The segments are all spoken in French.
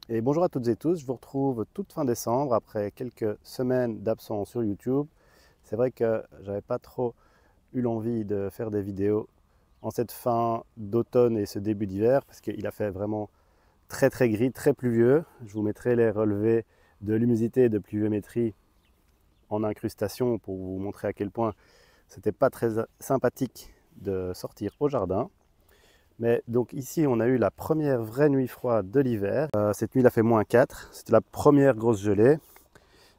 Et bonjour à toutes et tous, je vous retrouve toute fin décembre après quelques semaines d'absence sur YouTube. C'est vrai que j'avais pas trop eu l'envie de faire des vidéos en cette fin d'automne et ce début d'hiver parce qu'il a fait vraiment très gris, très pluvieux. Je vous mettrai les relevés de l'humidité et de pluviométrie en incrustation pour vous montrer à quel point c'était pas très sympathique de sortir au jardin. Mais donc ici, on a eu la première vraie nuit froide de l'hiver. Cette nuit, il a fait -4. C'était la première grosse gelée.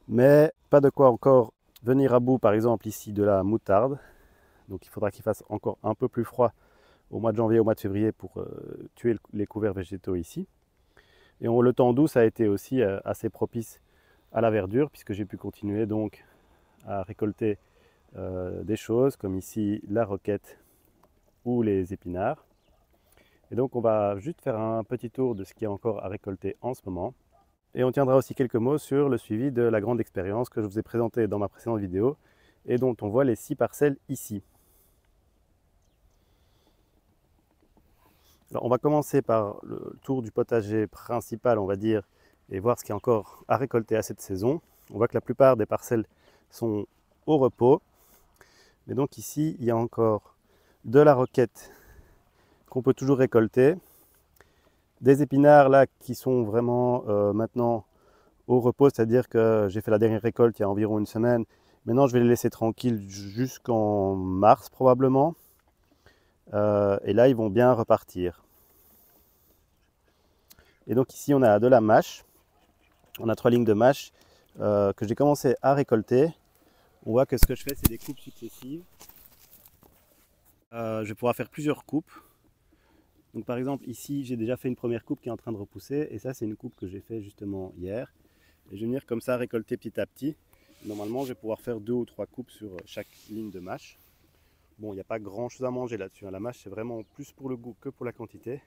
Mais pas de quoi encore venir à bout, par exemple, ici de la moutarde. Donc il faudra qu'il fasse encore un peu plus froid au mois de janvier, au mois de février pour tuer les couverts végétaux ici. Et le temps doux, ça a été aussi assez propice à la verdure, puisque j'ai pu continuer donc à récolter des choses, comme ici la roquette ou les épinards. Et donc on va juste faire un petit tour de ce qu'il y a encore à récolter en ce moment. Et on tiendra aussi quelques mots sur le suivi de la grande expérience que je vous ai présentée dans ma précédente vidéo et dont on voit les 6 parcelles ici. Alors on va commencer par le tour du potager principal, on va dire, et voir ce qu'il y a encore à récolter à cette saison. On voit que la plupart des parcelles sont au repos. Mais donc ici, il y a encore de la roquette qu'on peut toujours récolter. Des épinards là qui sont vraiment maintenant au repos, c'est-à-dire que j'ai fait la dernière récolte il y a environ une semaine. Maintenant, je vais les laisser tranquilles jusqu'en mars probablement. Et là, ils vont bien repartir. Et donc ici, on a de la mâche. On a 3 lignes de mâche que j'ai commencé à récolter. On voit que ce que je fais, c'est des coupes successives. Je vais pouvoir faire plusieurs coupes. Donc par exemple, ici, j'ai déjà fait une première coupe qui est en train de repousser. Et ça, c'est une coupe que j'ai fait justement hier. Et je vais venir comme ça récolter petit à petit. Normalement, je vais pouvoir faire 2 ou 3 coupes sur chaque ligne de mâche. Bon, il n'y a pas grand chose à manger là-dessus. La mâche, c'est vraiment plus pour le goût que pour la quantité.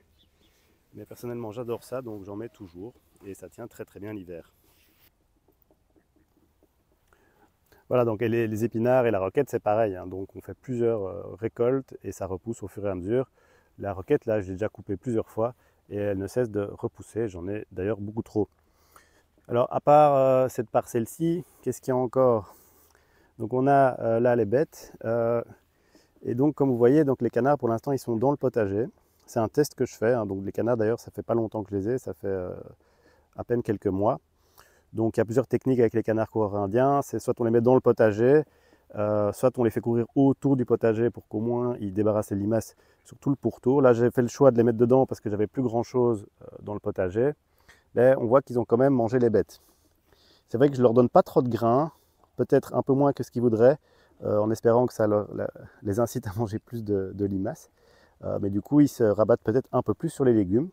Mais personnellement, j'adore ça, donc j'en mets toujours. Et ça tient très bien l'hiver. Voilà, donc les épinards et la roquette, c'est pareil. Donc on fait plusieurs récoltes et ça repousse au fur et à mesure. La roquette, là, je l'ai déjà coupée plusieurs fois et elle ne cesse de repousser. J'en ai d'ailleurs beaucoup trop. Alors, à part cette parcelle-ci, qu'est-ce qu'il y a encore? Donc on a là les bêtes. Et donc, comme vous voyez, donc les canards, pour l'instant, ils sont dans le potager. C'est un test que je fais. Donc les canards, d'ailleurs, ça fait pas longtemps que je les ai. Ça fait à peine quelques mois. Donc il y a plusieurs techniques avec les canards coureurs indiens. C'est soit on les met dans le potager, soit on les fait courir autour du potager pour qu'au moins ils débarrassent les limaces sur tout le pourtour. Là j'ai fait le choix de les mettre dedans parce que j'avais plus grand chose dans le potager. Mais on voit qu'ils ont quand même mangé les bêtes. C'est vrai que je leur donne pas trop de grains, peut-être un peu moins que ce qu'ils voudraient, en espérant que ça les incite à manger plus de limaces. Mais du coup ils se rabattent peut-être un peu plus sur les légumes.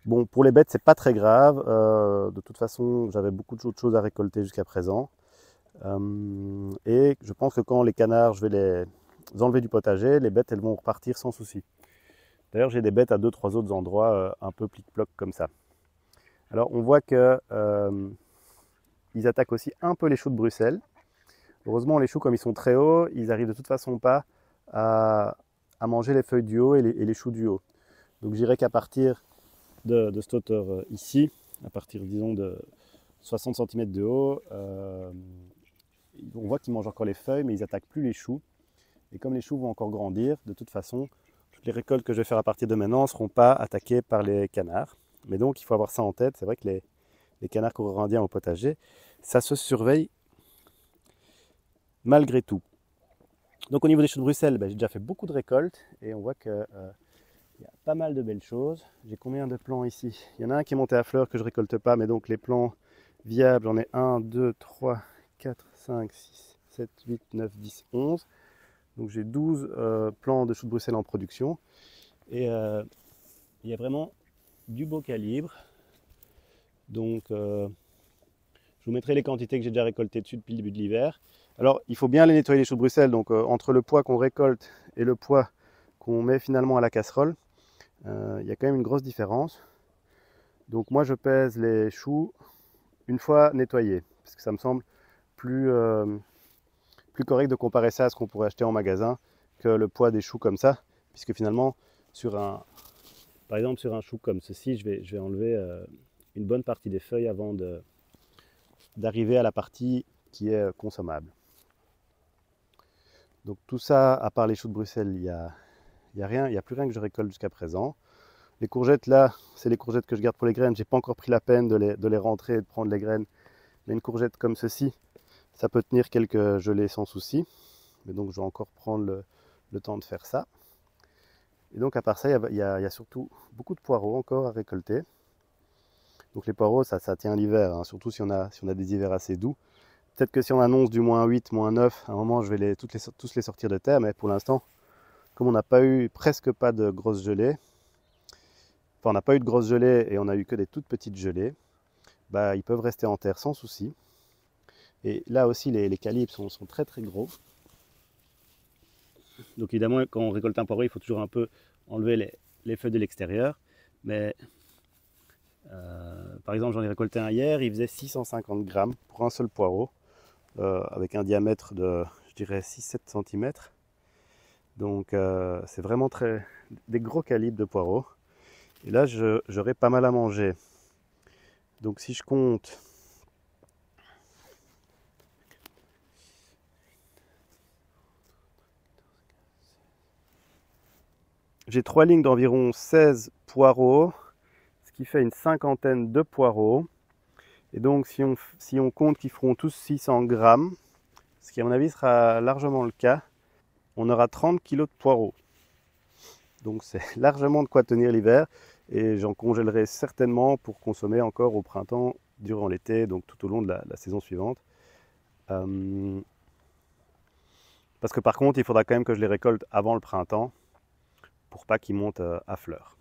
Bon, pour les bêtes, c'est pas très grave. De toute façon, j'avais beaucoup d'autres choses à récolter jusqu'à présent. Et je pense que quand les canards, je vais les enlever du potager, les bêtes, elles vont repartir sans souci. D'ailleurs, j'ai des bêtes à 2-3 autres endroits un peu plic-ploc comme ça. Alors, on voit que ils attaquent aussi un peu les choux de Bruxelles. Heureusement, les choux, comme ils sont très hauts, ils arrivent de toute façon pas à manger les feuilles du haut et les choux du haut. Donc, je dirais qu'à partir de cette hauteur ici, à partir disons de 60 cm de haut, on voit qu'ils mangent encore les feuilles mais ils n'attaquent plus les choux. Et comme les choux vont encore grandir, de toute façon, toutes les récoltes que je vais faire à partir de maintenant ne seront pas attaquées par les canards. Mais donc il faut avoir ça en tête, c'est vrai que les canards coureurs indiens au potager, ça se surveille malgré tout. Donc au niveau des choux de Bruxelles, j'ai déjà fait beaucoup de récoltes et on voit que il y a pas mal de belles choses. J'ai combien de plants ici? Il y en a un qui est monté à fleurs que je ne récolte pas, mais donc les plants viables, j'en ai 1, 2, 3, 4, 5, 6, 7, 8, 9, 10, 11. Donc j'ai 12 plants de choux de Bruxelles en production. Et il y a vraiment du beau calibre. Donc je vous mettrai les quantités que j'ai déjà récoltées dessus depuis le début de l'hiver. Alors il faut bien les nettoyer les choux de Bruxelles. Donc entre le poids qu'on récolte et le poids qu'on met finalement à la casserole, il y a quand même une grosse différence. Donc moi je pèse les choux une fois nettoyés, parce que ça me semble plus correct de comparer ça à ce qu'on pourrait acheter en magasin que le poids des choux comme ça, puisque finalement par exemple sur un chou comme ceci, je vais enlever une bonne partie des feuilles avant d'arriver à la partie qui est consommable. Donc tout ça, à part les choux de Bruxelles, il n'y a plus rien que je récolte jusqu'à présent. Les courgettes là, c'est les courgettes que je garde pour les graines. J'ai pas encore pris la peine de les rentrer et de prendre les graines. Mais une courgette comme ceci, ça peut tenir quelques gelées sans souci. Mais donc je vais encore prendre le temps de faire ça. Et donc à part ça, il y a surtout beaucoup de poireaux encore à récolter. Donc les poireaux, ça tient l'hiver, hein, surtout si on a des hivers assez doux. Peut-être que si on annonce du -8, -9, à un moment je vais tous les sortir de terre, mais pour l'instant, comme on n'a pas eu presque pas de grosses gelées, enfin on n'a pas eu de grosses gelées et on n'a eu que des toutes petites gelées, bah, ils peuvent rester en terre sans souci. Et là aussi les calibres sont très très gros. Donc évidemment quand on récolte un poireau, il faut toujours un peu enlever les feuilles de l'extérieur. Mais par exemple j'en ai récolté un hier, il faisait 650 grammes pour un seul poireau. Avec un diamètre de, je dirais, 6-7 cm. Donc c'est vraiment des gros calibres de poireaux. Et là, j'aurai pas mal à manger. Donc si je compte, j'ai 3 lignes d'environ 16 poireaux, ce qui fait une cinquantaine de poireaux. Et donc si on compte qu'ils feront tous 600 grammes, ce qui à mon avis sera largement le cas, on aura 30 kg de poireaux. Donc c'est largement de quoi tenir l'hiver et j'en congèlerai certainement pour consommer encore au printemps, durant l'été, donc tout au long de la saison suivante. Parce que par contre, il faudra quand même que je les récolte avant le printemps pour pas qu'ils montent à fleur.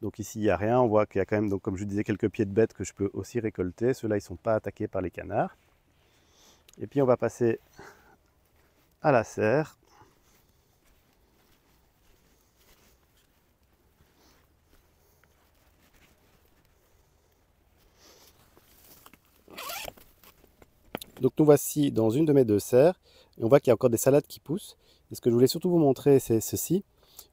Donc ici, il n'y a rien. On voit qu'il y a quand même, donc, comme je disais, quelques pieds de bêtes que je peux aussi récolter. Ceux-là, ils ne sont pas attaqués par les canards. Et puis, on va passer à la serre. Donc nous voici dans une de mes deux serres. Et on voit qu'il y a encore des salades qui poussent. Et ce que je voulais surtout vous montrer, c'est ceci.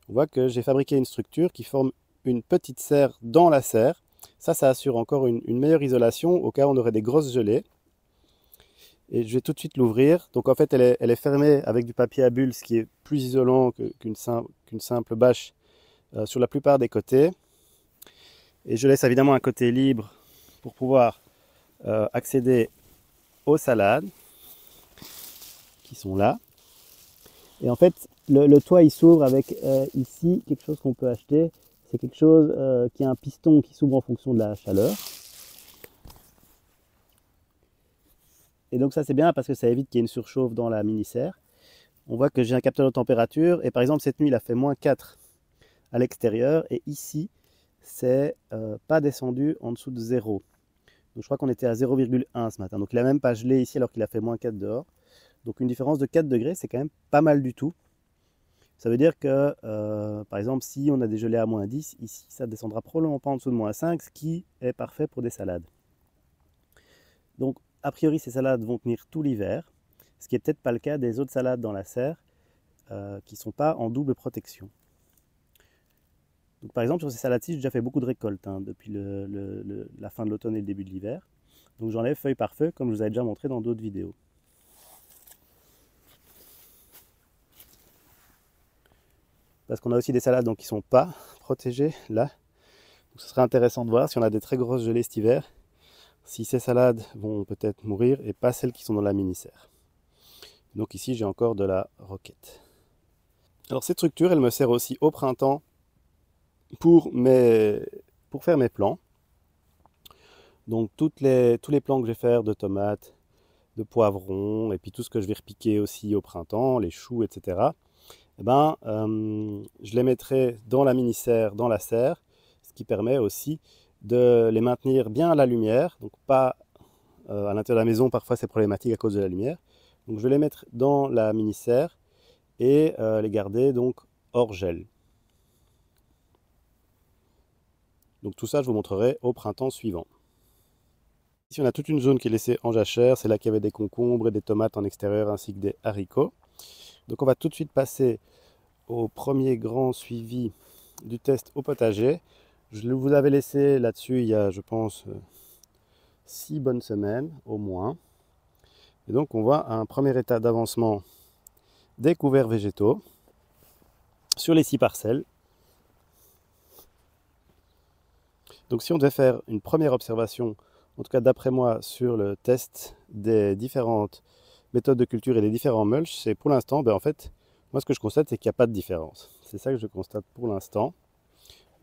On voit que j'ai fabriqué une structure qui forme une petite serre dans la serre. Ça assure encore une meilleure isolation au cas où on aurait des grosses gelées. Et je vais tout de suite l'ouvrir. Donc en fait, elle est fermée avec du papier à bulles, ce qui est plus isolant qu'une simple bâche sur la plupart des côtés. Et je laisse évidemment un côté libre pour pouvoir accéder aux salades qui sont là. Et en fait, le toit il s'ouvre avec ici quelque chose qu'on peut acheter. C'est quelque chose qui a un piston qui s'ouvre en fonction de la chaleur. Et donc ça c'est bien parce que ça évite qu'il y ait une surchauffe dans la mini-serre. On voit que j'ai un capteur de température et par exemple cette nuit il a fait -4 à l'extérieur et ici c'est pas descendu en dessous de 0. Donc je crois qu'on était à 0,1 ce matin. Donc il n'a même pas gelé ici alors qu'il a fait -4 dehors. Donc une différence de 4 degrés, c'est quand même pas mal du tout. Ça veut dire que, par exemple, si on a des gelées à -10, ici ça descendra probablement pas en dessous de -5, ce qui est parfait pour des salades. Donc a priori ces salades vont tenir tout l'hiver, ce qui n'est peut-être pas le cas des autres salades dans la serre qui ne sont pas en double protection. Donc par exemple sur ces salades-ci, j'ai déjà fait beaucoup de récoltes depuis la fin de l'automne et le début de l'hiver. Donc j'enlève feuille par feuille comme je vous avais déjà montré dans d'autres vidéos. Parce qu'on a aussi des salades donc, qui ne sont pas protégées là. Donc ce serait intéressant de voir si on a des très grosses gelées cet hiver, si ces salades vont peut-être mourir et pas celles qui sont dans la mini-serre. Donc ici j'ai encore de la roquette. Alors cette structure elle me sert aussi au printemps pour faire mes plants. Donc tous les plants que je vais faire de tomates, de poivrons et puis tout ce que je vais repiquer aussi au printemps, les choux, etc. Je les mettrai dans la mini-serre, dans la serre, ce qui permet aussi de les maintenir bien à la lumière, donc pas à l'intérieur de la maison, parfois c'est problématique à cause de la lumière. Donc je vais les mettre dans la mini-serre et les garder donc hors gel. Donc tout ça je vous montrerai au printemps suivant. Ici on a toute une zone qui est laissée en jachère, c'est là qu'il y avait des concombres et des tomates en extérieur ainsi que des haricots. Donc on va tout de suite passer au premier grand suivi du test au potager. Je vous avais laissé là-dessus il y a, je pense, 6 bonnes semaines au moins. Et donc on voit un premier état d'avancement des couverts végétaux sur les 6 parcelles. Donc si on devait faire une première observation, en tout cas d'après moi, sur le test des différentes méthodes de culture et des différents mulch, c'est pour l'instant, en fait, moi ce que je constate, c'est qu'il n'y a pas de différence. C'est ça que je constate pour l'instant.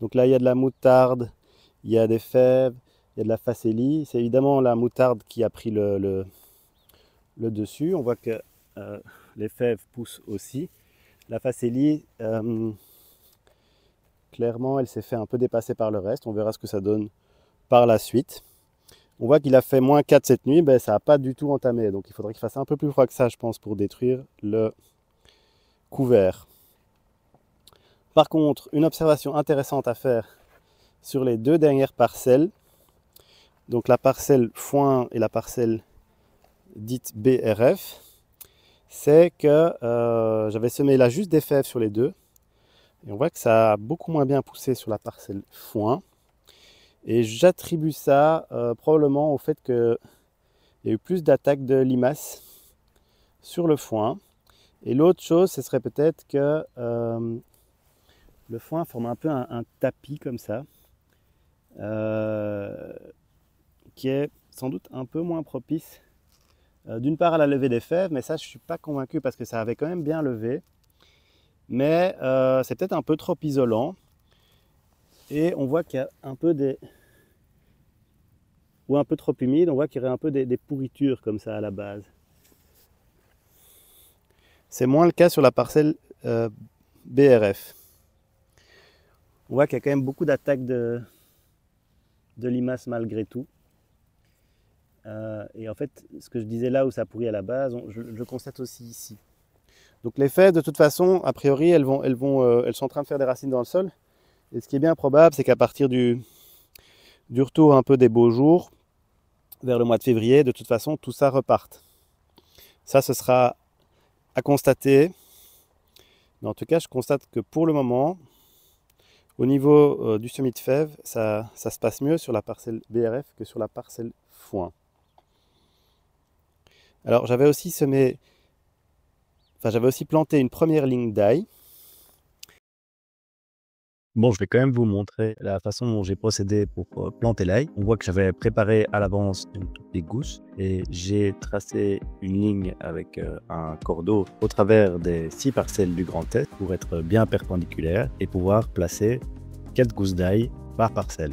Donc là, il y a de la moutarde, il y a des fèves, il y a de la facélie. C'est évidemment la moutarde qui a pris le dessus. On voit que les fèves poussent aussi. La facélie, clairement, elle s'est fait un peu dépasser par le reste. On verra ce que ça donne par la suite. On voit qu'il a fait moins 4 cette nuit, ça n'a pas du tout entamé. Donc il faudrait qu'il fasse un peu plus froid que ça, je pense, pour détruire le couvert. Par contre, une observation intéressante à faire sur les 2 dernières parcelles, donc la parcelle foin et la parcelle dite BRF, c'est que j'avais semé là juste des fèves sur les 2. Et on voit que ça a beaucoup moins bien poussé sur la parcelle foin. Et j'attribue ça probablement au fait qu'il y a eu plus d'attaques de limaces sur le foin. Et l'autre chose, ce serait peut-être que le foin forme un peu un tapis comme ça, qui est sans doute un peu moins propice d'une part à la levée des fèves, mais ça je ne suis pas convaincu parce que ça avait quand même bien levé. Mais c'est peut-être un peu trop isolant. Et on voit qu'il y a un peu ou un peu trop humide, on voit qu'il y aurait un peu des pourritures comme ça à la base. C'est moins le cas sur la parcelle BRF. On voit qu'il y a quand même beaucoup d'attaques de limaces malgré tout. Et en fait, ce que je disais là où ça pourrit à la base, je constate aussi ici. Donc les fèves, de toute façon, a priori, elles sont en train de faire des racines dans le sol. Et ce qui est bien probable, c'est qu'à partir du retour un peu des beaux jours, vers le mois de février, de toute façon, tout ça reparte. Ça, ce sera à constater. Mais en tout cas, je constate que pour le moment, au niveau du semis de fèves, ça se passe mieux sur la parcelle BRF que sur la parcelle foin. Alors, j'avais aussi planté une première ligne d'ail. Bon, je vais quand même vous montrer la façon dont j'ai procédé pour planter l'ail. On voit que j'avais préparé à l'avance une petite gousse et j'ai tracé une ligne avec un cordeau au travers des 6 parcelles du Grand Est pour être bien perpendiculaire et pouvoir placer 4 gousses d'ail par parcelle.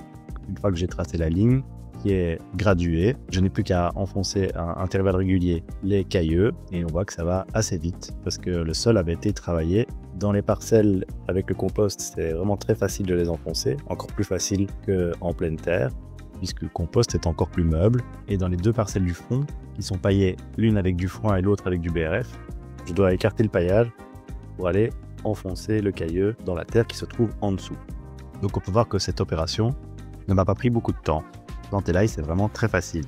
Une fois que j'ai tracé la ligne qui est graduée, je n'ai plus qu'à enfoncer à intervalles réguliers les cailleux et on voit que ça va assez vite parce que le sol avait été travaillé. Dans les parcelles avec le compost, c'est vraiment très facile de les enfoncer, encore plus facile qu'en pleine terre, puisque le compost est encore plus meuble. Et dans les 2 parcelles du fond, qui sont paillées l'une avec du foin et l'autre avec du BRF, je dois écarter le paillage pour aller enfoncer le cailleux dans la terre qui se trouve en dessous. Donc on peut voir que cette opération ne m'a pas pris beaucoup de temps. Planter l'ail, c'est vraiment très facile.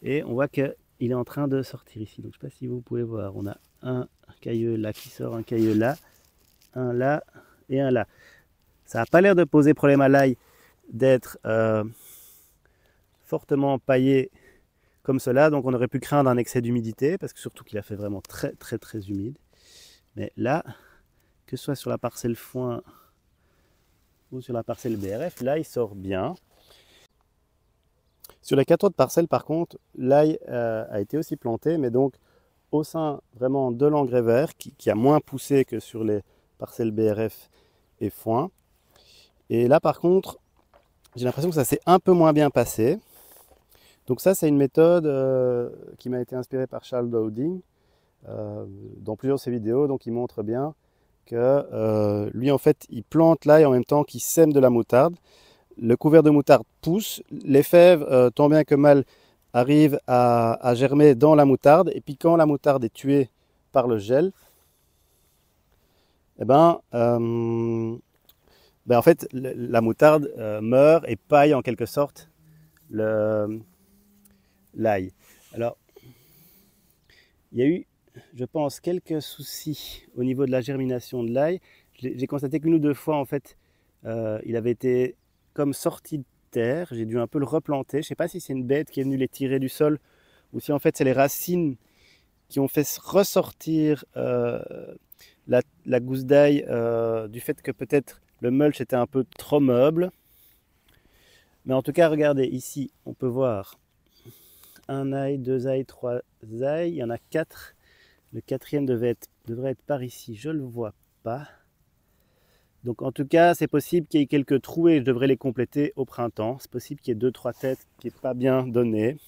Et on voit qu'il est en train de sortir ici. Donc je ne sais pas si vous pouvez voir, on a un cailleux là qui sort, un cailleux là, un là et un là. Ça n'a pas l'air de poser problème à l'ail d'être fortement paillé comme cela, donc on aurait pu craindre un excès d'humidité, parce que surtout qu'il a fait vraiment très très très humide. Mais là, que ce soit sur la parcelle foin ou sur la parcelle BRF, l'ail sort bien. Sur les 4 autres parcelles par contre, l'ail a été aussi planté, mais donc au sein vraiment de l'engrais vert qui a moins poussé que sur les parcelles BRF et foin. Et là par contre, j'ai l'impression que ça s'est un peu moins bien passé. Donc ça c'est une méthode qui m'a été inspirée par Charles Dowding dans plusieurs de ses vidéos. Donc il montre bien que lui en fait il plante l'ail en même temps qu'il sème de la moutarde. Le couvert de moutarde pousse, les fèves tant bien que mal arrive à germer dans la moutarde, et puis quand la moutarde est tuée par le gel, en fait la moutarde meurt et paille en quelque sorte l'ail. Alors il y a eu, je pense, quelques soucis au niveau de la germination de l'ail. J'ai constaté qu'une ou 2 fois en fait Il avait été comme sorti de terre, j'ai dû un peu le replanter. Je ne sais pas si c'est une bête qui est venue les tirer du sol ou si en fait c'est les racines qui ont fait ressortir la gousse d'ail du fait que peut-être le mulch était un peu trop meuble. Mais en tout cas, regardez, ici, on peut voir un ail, deux ails, trois ails. Il y en a quatre. Le quatrième devrait être par ici. Je ne le vois pas. Donc en tout cas, c'est possible qu'il y ait quelques trous et je devrais les compléter au printemps. C'est possible qu'il y ait deux, trois têtes qui n'est pas bien données.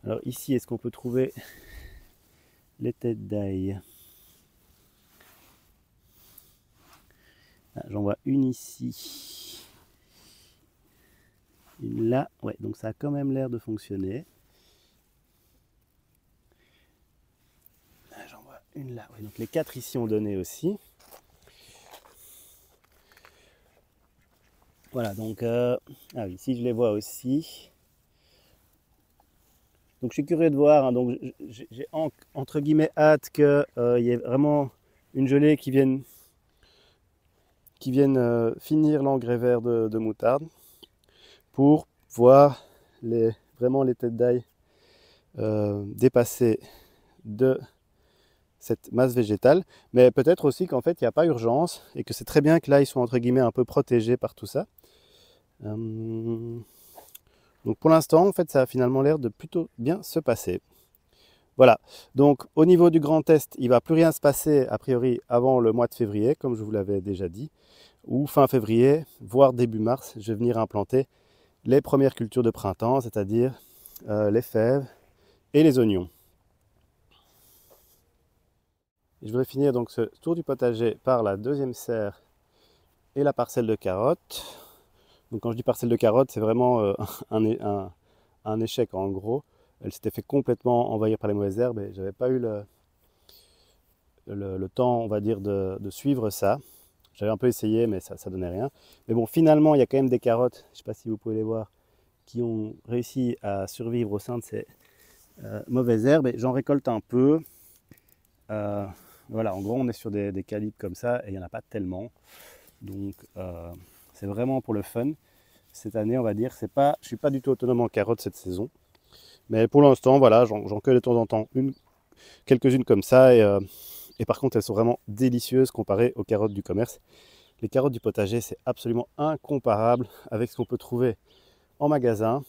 Alors ici, est-ce qu'on peut trouver les têtes d'ail? J'en vois une ici. Une là. Ouais, donc ça a quand même l'air de fonctionner. J'en vois une là. Ouais, donc les quatre ici ont donné aussi. Voilà, donc ah oui, ici je les vois aussi. Donc je suis curieux de voir, hein, donc j'ai entre guillemets hâte qu'il y ait vraiment une gelée qui vienne finir l'engrais vert de moutarde pour voir vraiment les têtes d'ail dépasser de cette masse végétale, mais peut-être aussi qu'en fait il n'y a pas urgence et que c'est très bien que là ils sont entre guillemets un peu protégés par tout ça. Donc pour l'instant, en fait, ça a finalement l'air de plutôt bien se passer. Voilà, donc au niveau du Grand Est, il ne va plus rien se passer a priori avant le mois de février, comme je vous l'avais déjà dit, ou fin février, voire début mars, je vais venir implanter les premières cultures de printemps, c'est-à-dire les fèves et les oignons. Et je voudrais finir donc ce tour du potager par la deuxième serre et la parcelle de carottes. Donc quand je dis parcelle de carottes, c'est vraiment un échec en gros. Elle s'était fait complètement envahir par les mauvaises herbes et j'avais pas eu le temps, on va dire, de suivre ça. J'avais un peu essayé, mais ça donnait rien. Mais bon, finalement, il y a quand même des carottes, je ne sais pas si vous pouvez les voir, qui ont réussi à survivre au sein de ces mauvaises herbes. Et j'en récolte un peu. Voilà, en gros, on est sur des calibres comme ça et il n'y en a pas tellement. Donc, c'est vraiment pour le fun. Cette année, on va dire, je ne suis pas du tout autonome en carottes cette saison. Mais pour l'instant, voilà, j'en cueille de temps en temps quelques-unes comme ça. Et par contre, elles sont vraiment délicieuses comparées aux carottes du commerce. Les carottes du potager, c'est absolument incomparable avec ce qu'on peut trouver en magasin.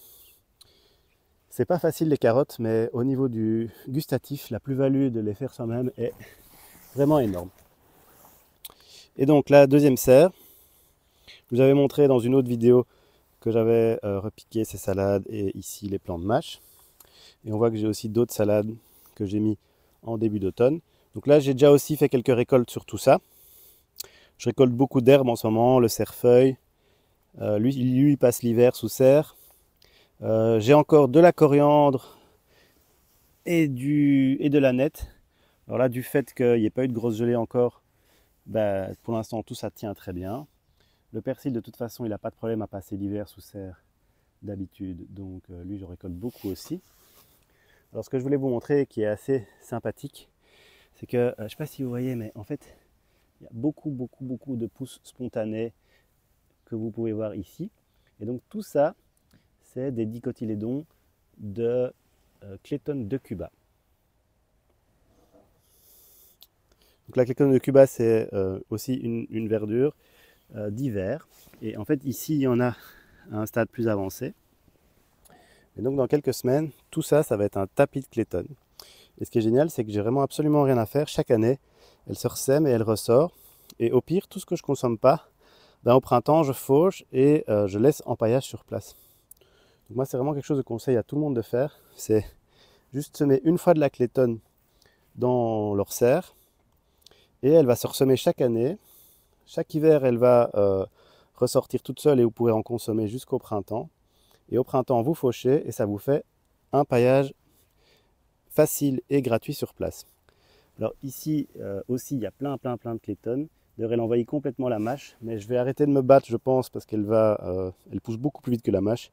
C'est pas facile les carottes, mais au niveau du gustatif, la plus-value de les faire soi-même est vraiment énorme. Et donc la deuxième serre, je vous avais montré dans une autre vidéo que j'avais repiqué ces salades et ici les plants de mâche. Et on voit que j'ai aussi d'autres salades que j'ai mis en début d'automne. Donc là, j'ai déjà aussi fait quelques récoltes sur tout ça. Je récolte beaucoup d'herbes en ce moment, le cerfeuil. Lui, il passe l'hiver sous serre. J'ai encore de la coriandre et de l'aneth. Alors là, du fait qu'il n'y ait pas eu de grosse gelée encore, bah, pour l'instant, tout ça tient très bien. Le persil, de toute façon, il n'a pas de problème à passer l'hiver sous serre d'habitude. Donc lui, je récolte beaucoup aussi. Alors ce que je voulais vous montrer, qui est assez sympathique, c'est que, je ne sais pas si vous voyez, mais en fait, il y a beaucoup de pousses spontanées que vous pouvez voir ici. Et donc tout ça, c'est des dicotylédons de Clayton de Cuba. Donc la Clayton de Cuba, c'est aussi une verdure d'hiver. Et en fait, ici, il y en a à un stade plus avancé. Et donc dans quelques semaines, tout ça, ça va être un tapis de Clayton. Et ce qui est génial, c'est que j'ai vraiment absolument rien à faire. Chaque année, elle se ressème et elle ressort. Et au pire, tout ce que je ne consomme pas, ben, au printemps, je fauche et je laisse en paillage sur place. Donc moi, c'est vraiment quelque chose que je conseille à tout le monde de faire. C'est juste semer une fois de la Clayton dans leur serre. Et elle va se ressemer chaque année. Chaque hiver, elle va ressortir toute seule et vous pourrez en consommer jusqu'au printemps. Et au printemps, vous fauchez et ça vous fait un paillage facile et gratuit sur place. Alors ici aussi, il y a plein de Clayton. D'ailleurs, elle envahit complètement la mâche, mais je vais arrêter de me battre, je pense, parce qu'elle elle pousse beaucoup plus vite que la mâche.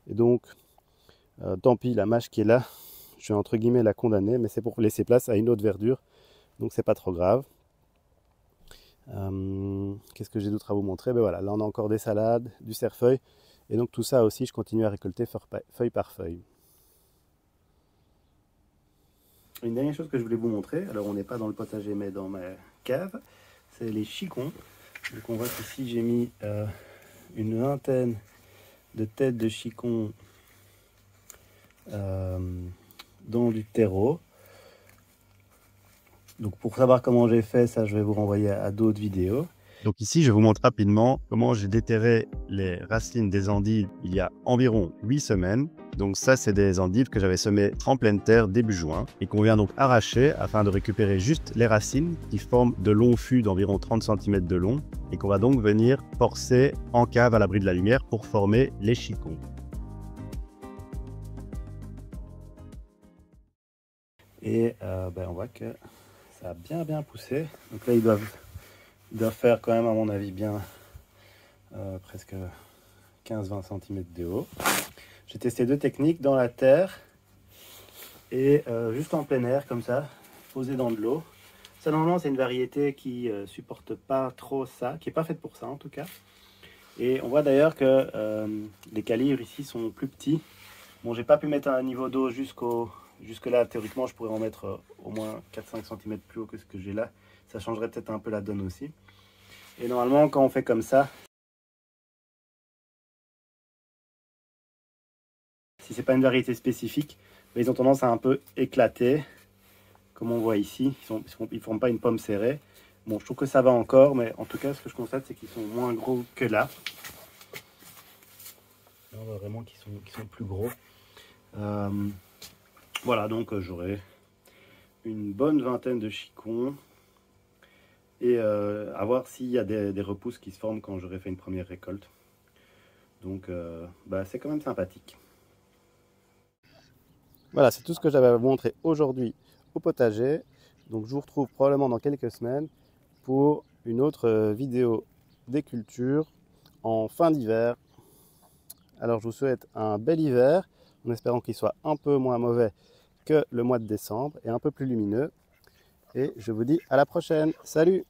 Et donc, tant pis, la mâche qui est là, je vais entre guillemets la condamner, mais c'est pour laisser place à une autre verdure, donc c'est pas trop grave. Qu'est-ce que j'ai d'autre à vous montrer? Ben voilà, là on a encore des salades, du cerfeuil. Et donc tout ça aussi, je continue à récolter feuille par feuille. Une dernière chose que je voulais vous montrer, alors on n'est pas dans le potager mais dans ma cave, c'est les chicons. Donc on voit qu'ici j'ai mis une vingtaine de têtes de chicons dans du terreau. Donc pour savoir comment j'ai fait ça, je vais vous renvoyer à d'autres vidéos. Donc ici, je vous montre rapidement comment j'ai déterré les racines des endives il y a environ 8 semaines. Donc ça, c'est des endives que j'avais semées en pleine terre début juin et qu'on vient donc arracher afin de récupérer juste les racines qui forment de longs fûts d'environ 30 cm de long et qu'on va donc venir forcer en cave à l'abri de la lumière pour former les chicons. Et on voit que ça a bien poussé. Donc là, ils doivent faire quand même, à mon avis, bien presque 15-20 cm de haut. J'ai testé deux techniques, dans la terre et juste en plein air, comme ça, posé dans de l'eau. Ça, normalement, c'est une variété qui supporte pas trop ça, qui n'est pas faite pour ça en tout cas. Et on voit d'ailleurs que les calibres ici sont plus petits. Bon, j'ai pas pu mettre un niveau d'eau jusque là. Théoriquement, je pourrais en mettre au moins 4-5 cm plus haut que ce que j'ai là. Ça changerait peut-être un peu la donne aussi. Et normalement, quand on fait comme ça, si c'est pas une variété spécifique, ils ont tendance à un peu éclater, comme on voit ici. Ils forment pas une pomme serrée. Bon, je trouve que ça va encore, mais en tout cas, ce que je constate, c'est qu'ils sont moins gros que là. Là, on voit vraiment qu'ils sont plus gros. Voilà, donc j'aurai une bonne vingtaine de chicons. Et à voir s'il y a des repousses qui se forment quand j'aurai fait une première récolte. Donc c'est quand même sympathique. Voilà, c'est tout ce que j'avais à vous montrer aujourd'hui au potager. Donc je vous retrouve probablement dans quelques semaines pour une autre vidéo des cultures en fin d'hiver. Alors je vous souhaite un bel hiver, en espérant qu'il soit un peu moins mauvais que le mois de décembre et un peu plus lumineux. Et je vous dis à la prochaine. Salut!